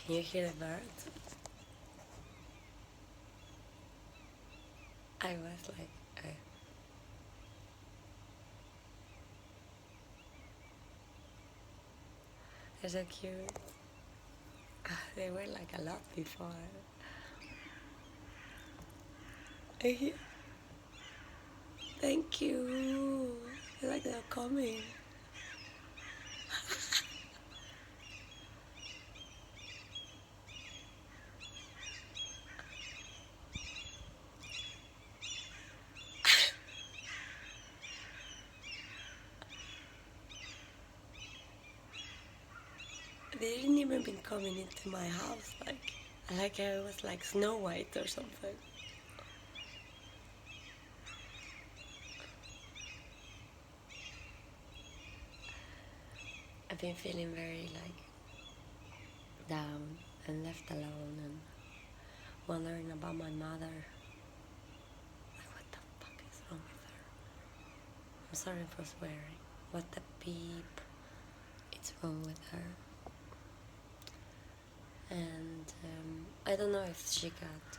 Can you hear the birds? I was like, they're so cute. They were like a lot before. Thank you. I like they're coming. They didn't even been coming into my house like I was like Snow White or something. I've been feeling very like down and left alone and wondering about my mother. Like what the fuck is wrong with her? I'm sorry for swearing. What the beep? It's wrong with her. And I don't know if she got.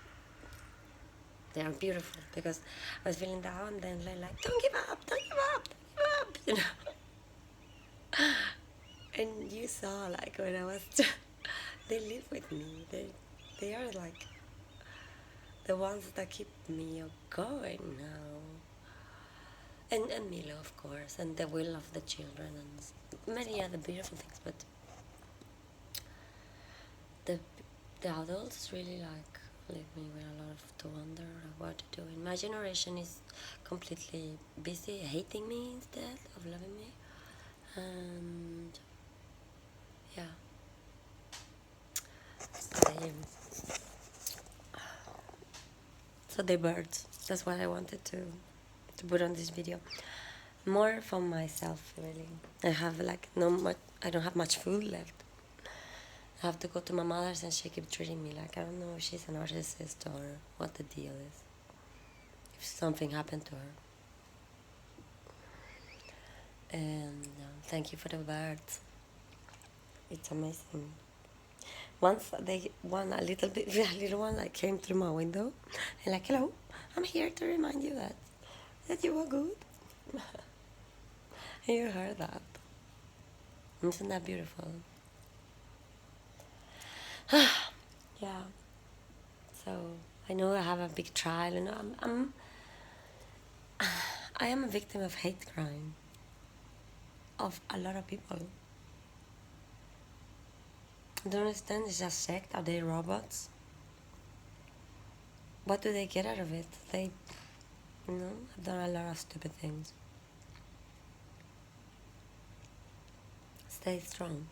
They are beautiful because I was feeling down and then like don't give up, don't give up, don't give up, you know. And you saw like when I was, they live with me. They are like the ones that keep me going now. And Milo, of course, and the will of the children and many other beautiful things. But the the adults really like leave me with a lot of to wonder what to do. And my generation is completely busy hating me instead of loving me. And yeah, I so the birds. That's what I wanted to put on this video. More for myself, really. I have like no much. I don't have much food left. I have to go to my mother's and she keeps treating me like I don't know if she's a narcissist or what the deal is. If something happened to her. And thank you for the birds. It's amazing. Once a little bit, a little one like came through my window and like, hello, I'm here to remind you that you were good. And you heard that. Isn't that beautiful? Yeah. So I know I have a big trial, and I am a victim of hate crime of a lot of people. I don't understand. It's just sect. Are they robots? What do they get out of it? They, have done a lot of stupid things. Stay strong.